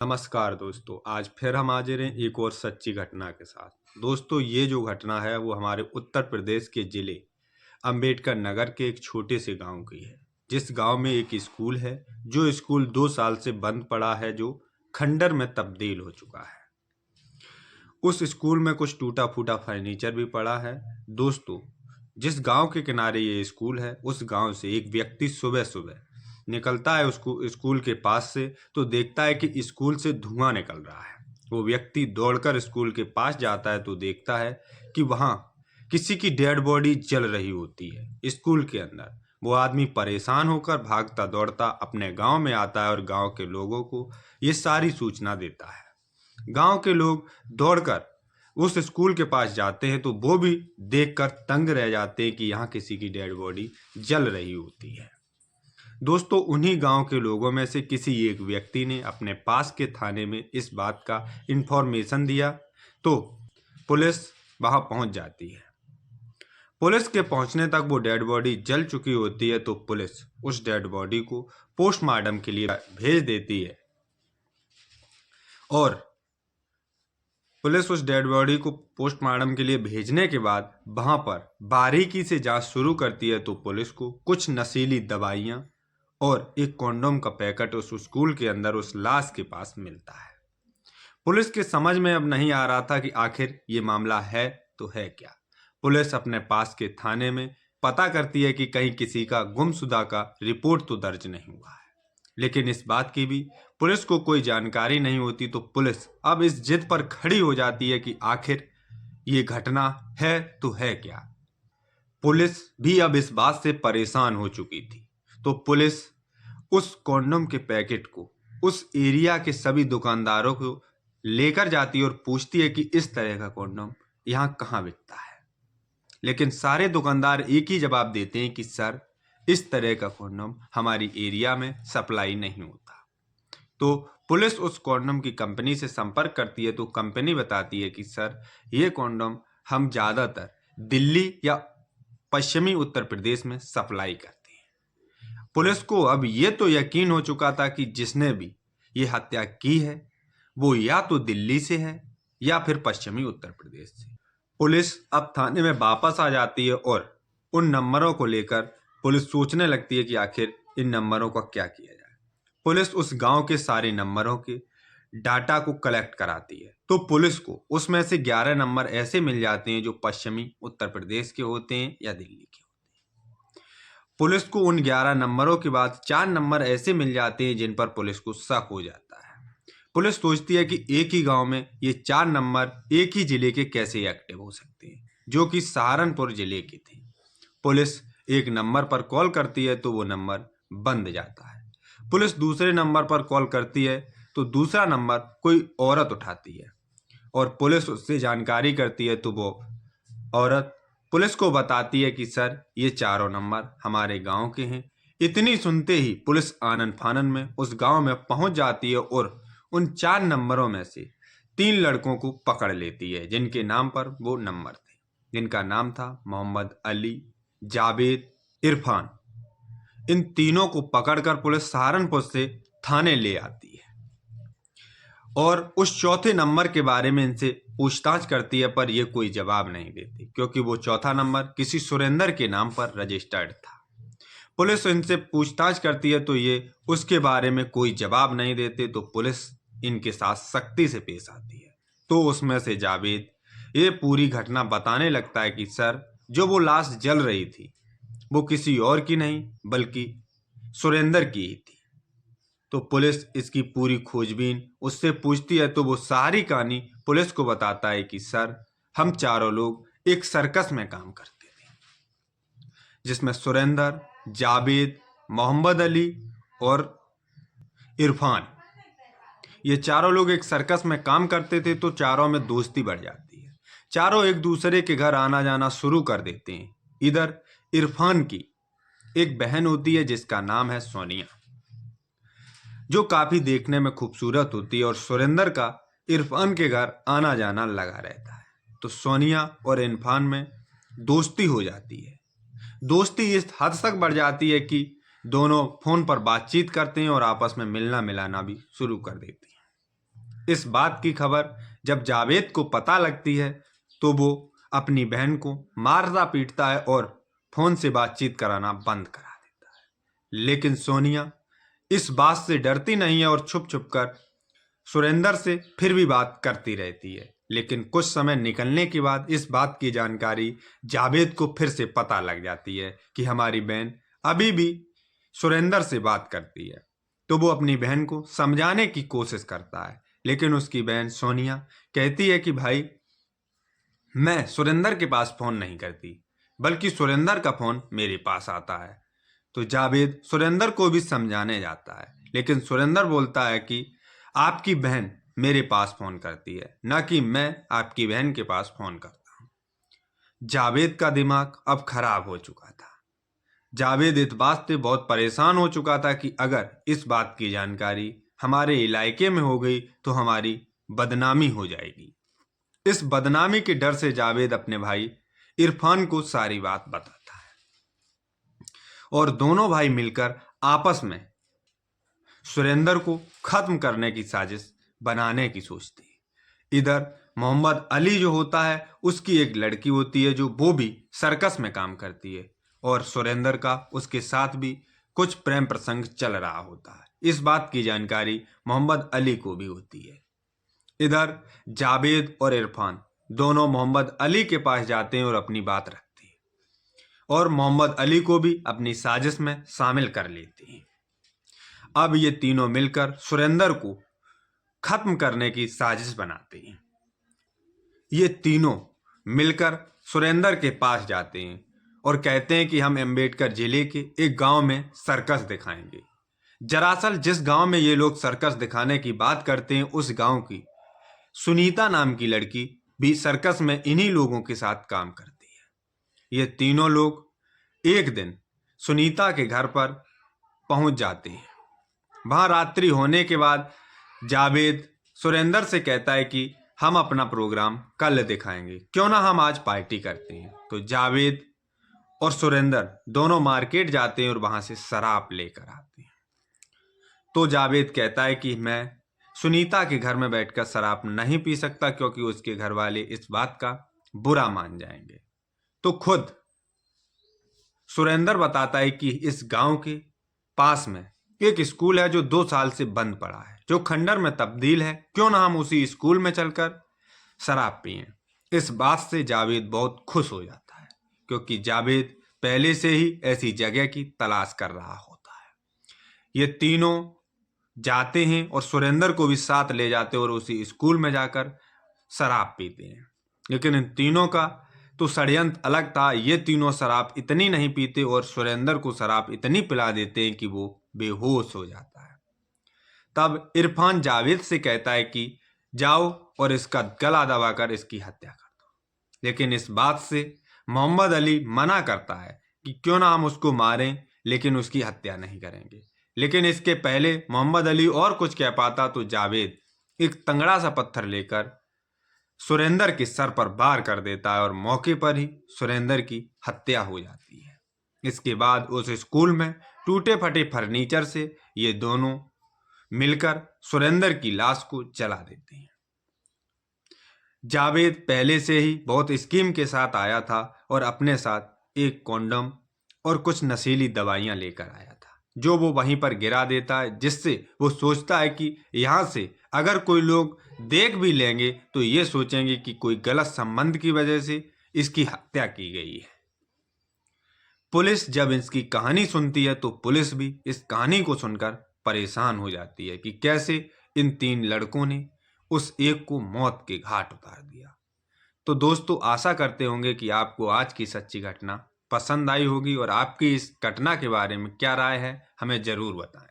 नमस्कार दोस्तों, आज फिर हम हाजिर हैं एक और सच्ची घटना के साथ। दोस्तों, ये जो घटना है वो हमारे उत्तर प्रदेश के जिले अंबेडकर नगर के एक छोटे से गांव की है। जिस गांव में एक स्कूल है, जो स्कूल 2 साल से बंद पड़ा है, जो खंडर में तब्दील हो चुका है। उस स्कूल में कुछ टूटा फूटा फर्नीचर भी पड़ा है। दोस्तों, जिस गांव के किनारे ये स्कूल है, उस गांव से एक व्यक्ति सुबह सुबह निकलता है उसको स्कूल के पास से, तो देखता है कि स्कूल से धुआं निकल रहा है। वो व्यक्ति दौड़कर स्कूल के पास जाता है तो देखता है कि वहां किसी की डेड बॉडी जल रही होती है स्कूल के अंदर। वो आदमी परेशान होकर भागता दौड़ता अपने गांव में आता है और गांव के लोगों को ये सारी सूचना देता है। गांव के लोग दौड़कर उस स्कूल के पास जाते हैं तो वो भी देखकर तंग रह जाते हैं कि यहाँ किसी की डेड बॉडी जल रही होती है। दोस्तों, उन्हीं गांव के लोगों में से किसी एक व्यक्ति ने अपने पास के थाने में इस बात का इंफॉर्मेशन दिया, तो पुलिस वहां पहुंच जाती है। पुलिस के पहुंचने तक वो डेड बॉडी जल चुकी होती है, तो पुलिस उस डेड बॉडी को पोस्टमार्टम के लिए भेज देती है और पुलिस उस डेड बॉडी को पोस्टमार्टम के लिए भेजने के बाद वहां पर बारीकी से जांच शुरू करती है। तो पुलिस को कुछ नशीली दवाइयां और एक कॉन्डोम का पैकेट उस स्कूल के अंदर उस लाश के पास मिलता है। पुलिस के समझ में अब नहीं आ रहा था कि आखिर ये मामला है तो है क्या। पुलिस अपने पास के थाने में पता करती है कि कहीं किसी का गुमशुदा का रिपोर्ट तो दर्ज नहीं हुआ है, लेकिन इस बात की भी पुलिस को कोई जानकारी नहीं होती। तो पुलिस अब इस जिद पर खड़ी हो जाती है कि आखिर ये घटना है तो है क्या। पुलिस भी अब इस बात से परेशान हो चुकी थी, तो पुलिस उस कॉन्डोम के पैकेट को उस एरिया के सभी दुकानदारों को लेकर जाती है और पूछती है कि इस तरह का कॉन्डोम यहाँ कहाँ बिकता है। लेकिन सारे दुकानदार एक ही जवाब देते हैं कि सर, इस तरह का कॉन्डोम हमारी एरिया में सप्लाई नहीं होता। तो पुलिस उस कॉन्डोम की कंपनी से संपर्क करती है, तो कंपनी बताती है कि सर, ये कॉन्डोम हम ज़्यादातर दिल्ली या पश्चिमी उत्तर प्रदेश में सप्लाई करते हैं। पुलिस को अब ये तो यकीन हो चुका था कि जिसने भी ये हत्या की है वो या तो दिल्ली से है या फिर पश्चिमी उत्तर प्रदेश से। पुलिस अब थाने में वापस आ जाती है और उन नंबरों को लेकर पुलिस सोचने लगती है कि आखिर इन नंबरों का क्या किया जाए। पुलिस उस गांव के सारे नंबरों के डाटा को कलेक्ट कराती है, तो पुलिस को उसमें से 11 नंबर ऐसे मिल जाते हैं जो पश्चिमी उत्तर प्रदेश के होते हैं या दिल्ली के होते हैं। पुलिस को उन 11 नंबरों के बाद 4 नंबर ऐसे मिल जाते हैं जिन पर पुलिस को शक हो जाता है। पुलिस सोचती है कि एक ही गांव में ये 4 नंबर एक ही जिले के कैसे एक्टिव हो सकते हैं, जो कि सहारनपुर जिले के थे। पुलिस एक नंबर पर कॉल करती है तो वो नंबर बंद जाता है। पुलिस दूसरे नंबर पर कॉल करती है तो दूसरा नंबर कोई औरत उठाती है और पुलिस उससे जानकारी करती है, तो वो औरत पुलिस को बताती है कि सर, ये चारों नंबर हमारे गांव के हैं। इतनी सुनते ही पुलिस आनन फानन में उस गांव में पहुंच जाती है और उन 4 नंबरों में से 3 लड़कों को पकड़ लेती है, जिनके नाम पर वो नंबर थे, जिनका नाम था मोहम्मद अली, जावेद, इरफान। इन तीनों को पकड़कर पुलिस सहारनपुर से थाने ले आती है और उस चौथे नंबर के बारे में इनसे पूछताछ करती है, पर ये कोई जवाब नहीं देते क्योंकि वो चौथा नंबर किसी सुरेंद्र के नाम पर रजिस्टर्ड था। पुलिस इनसे पूछताछ करती है तो ये उसके बारे में कोई जवाब नहीं देते, तो पुलिस इनके साथ सख्ती से पेश आती है। तो उसमें से जावेद ये पूरी घटना बताने लगता है कि सर, जो वो लाश जल रही थी वो किसी और की नहीं बल्कि सुरेंद्र की ही थी। तो पुलिस इसकी पूरी खोजबीन उससे पूछती है, तो वो सारी कहानी पुलिस को बताता है कि सर, हम चारों लोग एक सर्कस में काम करते थे, जिसमें सुरेंद्र, जावेद, मोहम्मद अली और इरफान, ये चारों लोग एक सर्कस में काम करते थे। तो चारों में दोस्ती बढ़ जाती है, चारों एक दूसरे के घर आना जाना शुरू कर देते हैं। इधर इरफान की एक बहन होती है जिसका नाम है सोनिया, जो काफी देखने में खूबसूरत होती है और सुरेंद्र का इरफान के घर आना जाना लगा रहता है। तो सोनिया और इरफान में दोस्ती हो जाती है। दोस्ती इस हद तक बढ़ जाती है कि दोनों फोन पर बातचीत करते हैं और आपस में मिलना मिलाना भी शुरू कर देते हैं। इस बात की खबर जब जावेद को पता लगती है तो वो अपनी बहन को मारता पीटता है और फोन से बातचीत कराना बंद करा देता है। लेकिन सोनिया इस बात से डरती नहीं है और छुप छुप कर सुरेंद्र से फिर भी बात करती रहती है। लेकिन कुछ समय निकलने के बाद इस बात की जानकारी जावेद को फिर से पता लग जाती है कि हमारी बहन अभी भी सुरेंद्र से बात करती है। तो वो अपनी बहन को समझाने की कोशिश करता है, लेकिन उसकी बहन सोनिया कहती है कि भाई मैं सुरेंद्र के पास फोन नहीं करती, बल्कि सुरेंद्र का फोन मेरे पास आता है। तो जावेद सुरेंद्र को भी समझाने जाता है, लेकिन सुरेंद्र बोलता है कि आपकी बहन मेरे पास फोन करती है, न कि मैं आपकी बहन के पास फोन करता हूँ। जावेद का दिमाग अब खराब हो चुका था। जावेद इस बात से बहुत परेशान हो चुका था कि अगर इस बात की जानकारी हमारे इलाके में हो गई तो हमारी बदनामी हो जाएगी। इस बदनामी के डर से जावेद अपने भाई इरफान को सारी बात बताता है और दोनों भाई मिलकर आपस में सुरेंद्र को खत्म करने की साजिश बनाने की सोचते हैं। इधर मोहम्मद अली जो होता है उसकी एक लड़की होती है जो वो भी सर्कस में काम करती है और सुरेंद्र का उसके साथ भी कुछ प्रेम प्रसंग चल रहा होता है। इस बात की जानकारी मोहम्मद अली को भी होती है। इधर जावेद और इरफान दोनों मोहम्मद अली के पास जाते हैं और अपनी बात रखते हैं और मोहम्मद अली को भी अपनी साजिश में शामिल कर लेते हैं। अब ये तीनों मिलकर सुरेंद्र को खत्म करने की साजिश बनाते हैं। ये तीनों मिलकर सुरेंद्र के पास जाते हैं और कहते हैं कि हम अम्बेडकर जिले के एक गांव में सर्कस दिखाएंगे। दरअसल जिस गांव में ये लोग सर्कस दिखाने की बात करते हैं उस गांव की सुनीता नाम की लड़की भी सर्कस में इन्हीं लोगों के साथ काम करती है। ये तीनों लोग एक दिन सुनीता के घर पर पहुंच जाते हैं। वहां रात्रि होने के बाद जावेद सुरेंद्र से कहता है कि हम अपना प्रोग्राम कल दिखाएंगे, क्यों ना हम आज पार्टी करते हैं। तो जावेद और सुरेंद्र दोनों मार्केट जाते हैं और वहां से शराब लेकर आते हैं। तो जावेद कहता है कि मैं सुनीता के घर में बैठकर शराब नहीं पी सकता क्योंकि उसके घर वाले इस बात का बुरा मान जाएंगे। तो खुद सुरेंद्र बताता है कि इस गांव के पास में एक स्कूल है जो 2 साल से बंद पड़ा है, जो खंडर में तब्दील है, क्यों ना हम उसी स्कूल में चलकर शराब पिएं। इस बात से जावेद बहुत खुश हो जाता है क्योंकि जावेद पहले से ही ऐसी जगह की तलाश कर रहा होता है। ये तीनों जाते हैं और सुरेंद्र को भी साथ ले जाते हैं और उसी स्कूल में जाकर शराब पीते हैं। लेकिन इन तीनों का तो षड्यंत्र अलग था। ये तीनों शराब इतनी नहीं पीते और सुरेंद्र को शराब इतनी पिला देते हैं कि वो बेहोश हो जाता है। तब इरफान जावेद से कहता है कि जाओ और इसका गला दबाकर इसकी हत्या कर दो। लेकिन इस बात से मोहम्मद अली मना करता है कि क्यों ना हम उसको मारें लेकिन उसकी हत्या नहीं करेंगे। लेकिन इसके पहले मोहम्मद अली और कुछ कह पाता तो जावेद एक तंगड़ा सा पत्थर लेकर सुरेंद्र के सर पर वार कर देता है और मौके पर ही सुरेंद्र की हत्या हो जाती है। इसके बाद उस स्कूल में टूटे फटे फर्नीचर से ये दोनों मिलकर सुरेंद्र की लाश को जला देते हैं। जावेद पहले से ही बहुत स्कीम के साथ आया था और अपने साथ एक कॉन्डम और कुछ नशीली दवाइयां लेकर आया था जो वो वहीं पर गिरा देता है, जिससे वो सोचता है कि यहाँ से अगर कोई लोग देख भी लेंगे तो ये सोचेंगे कि कोई गलत संबंध की वजह से इसकी हत्या की गई है। पुलिस जब इसकी कहानी सुनती है तो पुलिस भी इस कहानी को सुनकर परेशान हो जाती है कि कैसे इन 3 लड़कों ने उस एक को मौत के घाट उतार दिया। तो दोस्तों आशा करते होंगे कि आपको आज की सच्ची घटना पसंद आई होगी और आपकी इस घटना के बारे में क्या राय है हमें ज़रूर बताएं।